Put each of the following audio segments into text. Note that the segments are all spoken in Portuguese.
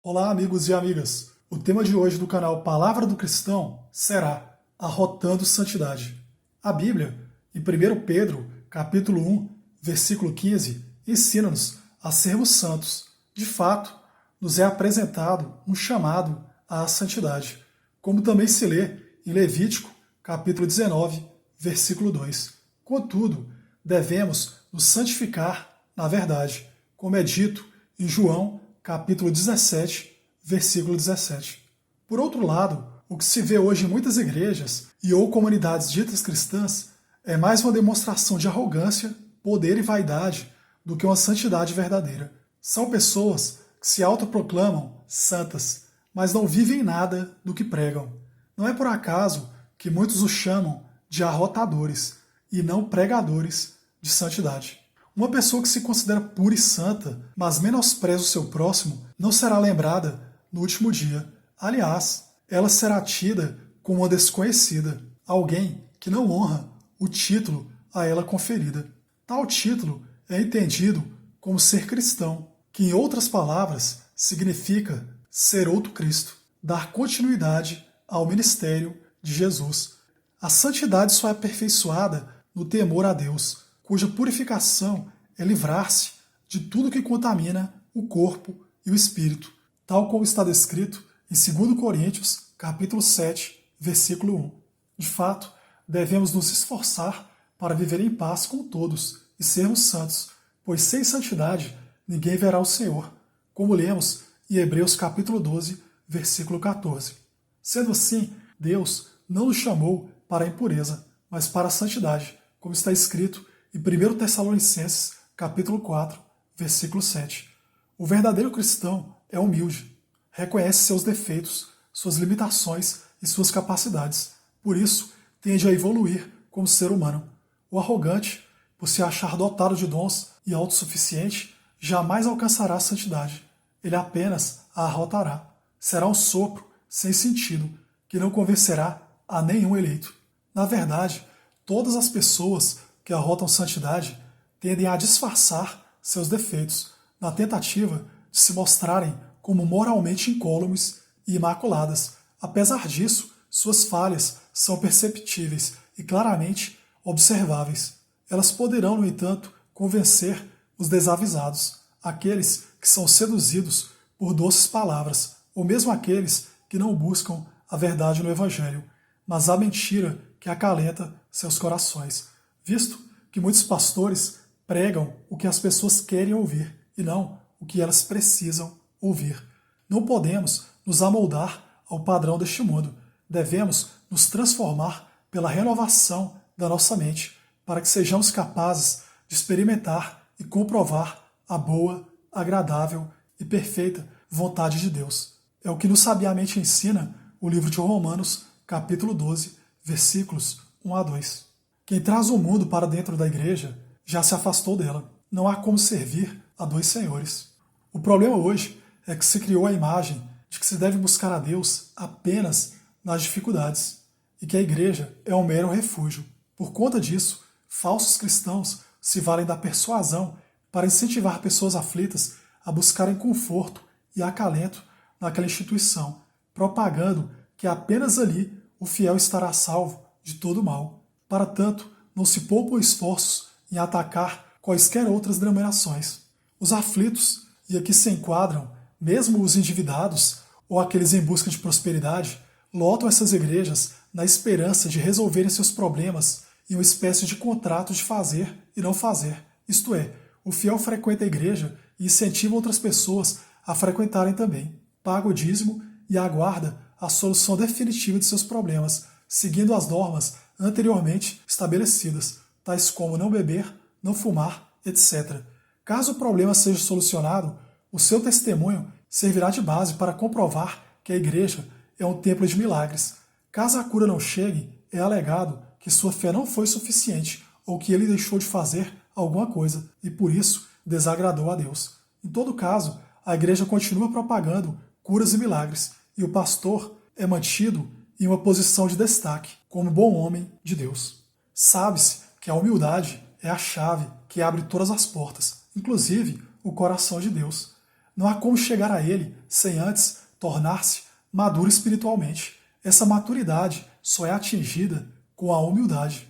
Olá, amigos e amigas. O tema de hoje do canal Palavra do Cristão será Arrotando Santidade. A Bíblia, em 1 Pedro, capítulo 1, versículo 15, ensina-nos a sermos santos. De fato, nos é apresentado um chamado à santidade, como também se lê em Levítico, capítulo 19, versículo 2. Contudo, devemos nos santificar na verdade, como é dito em João, capítulo 17, versículo 17. Por outro lado, o que se vê hoje em muitas igrejas e ou comunidades ditas cristãs é mais uma demonstração de arrogância, poder e vaidade do que uma santidade verdadeira. São pessoas que se autoproclamam santas, mas não vivem nada do que pregam. Não é por acaso que muitos os chamam de arrotadores e não pregadores de santidade. Uma pessoa que se considera pura e santa, mas menospreza o seu próximo, não será lembrada no último dia. Aliás, ela será tida como uma desconhecida, alguém que não honra o título a ela conferida. Tal título é entendido como ser cristão, que em outras palavras significa ser outro Cristo, dar continuidade ao ministério de Jesus. A santidade só é aperfeiçoada no temor a Deus, cuja purificação é livrar-se de tudo que contamina o corpo e o espírito, tal como está descrito em 2 Coríntios, capítulo 7, versículo 1. De fato, devemos nos esforçar para viver em paz com todos e sermos santos, pois sem santidade ninguém verá o Senhor, como lemos em Hebreus capítulo 12, versículo 14. Sendo assim, Deus não nos chamou para a impureza, mas para a santidade, como está escrito em 1 Tessalonicenses, capítulo 4, versículo 7. O verdadeiro cristão é humilde, reconhece seus defeitos, suas limitações e suas capacidades. Por isso, tende a evoluir como ser humano. O arrogante, por se achar dotado de dons e autossuficiente, jamais alcançará a santidade. Ele apenas a arrotará. Será um sopro sem sentido, que não convencerá a nenhum eleito. Na verdade, todas as pessoas que arrotam santidade tendem a disfarçar seus defeitos, na tentativa de se mostrarem como moralmente incólumes e imaculadas. Apesar disso, suas falhas são perceptíveis e claramente observáveis. Elas poderão, no entanto, convencer os desavisados, aqueles que são seduzidos por doces palavras, ou mesmo aqueles que não buscam a verdade no Evangelho, mas a mentira que acalenta seus corações, visto que muitos pastores pregam o que as pessoas querem ouvir e não o que elas precisam ouvir. Não podemos nos amoldar ao padrão deste mundo. Devemos nos transformar pela renovação da nossa mente, para que sejamos capazes de experimentar e comprovar a boa, agradável e perfeita vontade de Deus. É o que nos sabiamente ensina o livro de Romanos, capítulo 12, versículos 1 a 2. Quem traz o mundo para dentro da igreja já se afastou dela. Não há como servir a dois senhores. O problema hoje é que se criou a imagem de que se deve buscar a Deus apenas nas dificuldades e que a igreja é um mero refúgio. Por conta disso, falsos cristãos se valem da persuasão para incentivar pessoas aflitas a buscarem conforto e acalento naquela instituição, propagando que apenas ali o fiel estará salvo de todo mal. Para tanto, não se poupam esforços em atacar quaisquer outras denominações. Os aflitos, e aqui se enquadram mesmo os endividados ou aqueles em busca de prosperidade, lotam essas igrejas na esperança de resolverem seus problemas em uma espécie de contrato de fazer e não fazer. Isto é, o fiel frequenta a igreja e incentiva outras pessoas a frequentarem também. Paga o dízimo e aguarda a solução definitiva de seus problemas, seguindo as normas anteriormente estabelecidas, tais como não beber, não fumar, etc. Caso o problema seja solucionado, o seu testemunho servirá de base para comprovar que a igreja é um templo de milagres. Caso a cura não chegue, é alegado que sua fé não foi suficiente ou que ele deixou de fazer alguma coisa e por isso desagradou a Deus. Em todo caso, a igreja continua propagando curas e milagres e o pastor é mantido em uma posição de destaque como bom homem de Deus. Sabe-se que a humildade é a chave que abre todas as portas, inclusive o coração de Deus. Não há como chegar a ele sem antes tornar-se maduro espiritualmente. Essa maturidade só é atingida com a humildade.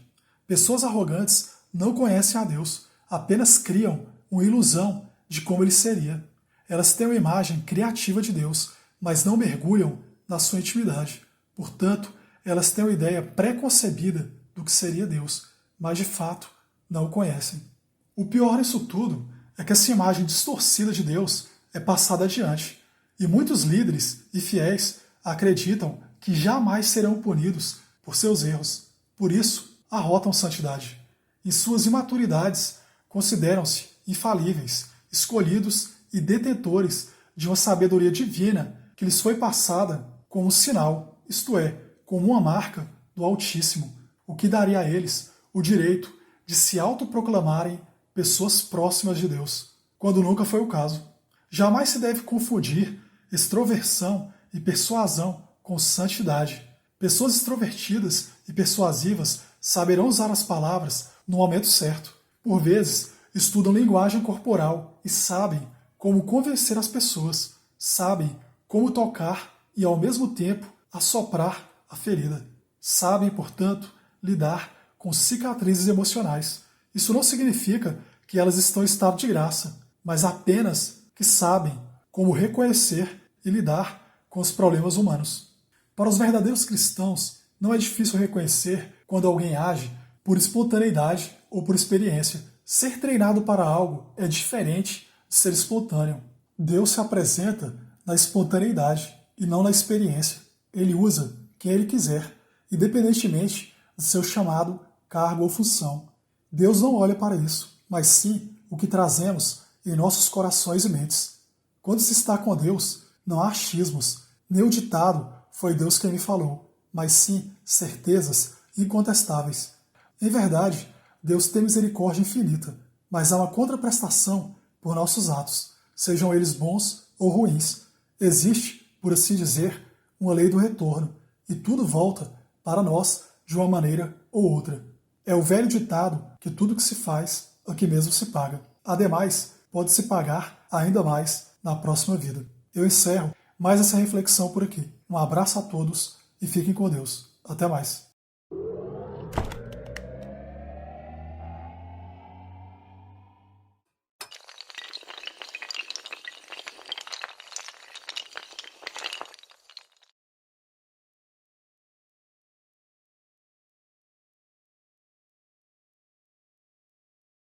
Pessoas arrogantes não conhecem a Deus, apenas criam uma ilusão de como ele seria. Elas têm uma imagem criativa de Deus, mas não mergulham na sua intimidade. Portanto, elas têm uma ideia pré-concebida do que seria Deus, mas de fato não o conhecem. O pior nisso tudo é que essa imagem distorcida de Deus é passada adiante, e muitos líderes e fiéis acreditam que jamais serão punidos por seus erros. Por isso, arrotam santidade. Em suas imaturidades, consideram-se infalíveis, escolhidos e detentores de uma sabedoria divina que lhes foi passada como um sinal, isto é, como uma marca do Altíssimo, o que daria a eles o direito de se autoproclamarem pessoas próximas de Deus, quando nunca foi o caso. Jamais se deve confundir extroversão e persuasão com santidade. Pessoas extrovertidas e persuasivas saberão usar as palavras no momento certo. Por vezes, estudam linguagem corporal e sabem como convencer as pessoas, sabem como tocar e, ao mesmo tempo, assoprar a ferida. Sabem, portanto, lidar com cicatrizes emocionais. Isso não significa que elas estão em estado de graça, mas apenas que sabem como reconhecer e lidar com os problemas humanos. Para os verdadeiros cristãos, não é difícil reconhecer quando alguém age por espontaneidade ou por experiência. Ser treinado para algo é diferente de ser espontâneo. Deus se apresenta na espontaneidade e não na experiência. Ele usa quem ele quiser, independentemente do seu chamado, cargo ou função. Deus não olha para isso, mas sim o que trazemos em nossos corações e mentes. Quando se está com Deus, não há achismos, nem o ditado "foi Deus quem me falou", mas sim certezas incontestáveis. Em verdade, Deus tem misericórdia infinita, mas há uma contraprestação por nossos atos, sejam eles bons ou ruins. Existe, por assim dizer, uma lei do retorno, e tudo volta para nós de uma maneira ou outra. É o velho ditado que tudo que se faz, aqui mesmo se paga. Ademais, pode-se pagar ainda mais na próxima vida. Eu encerro mais essa reflexão por aqui. Um abraço a todos e fiquem com Deus. Até mais.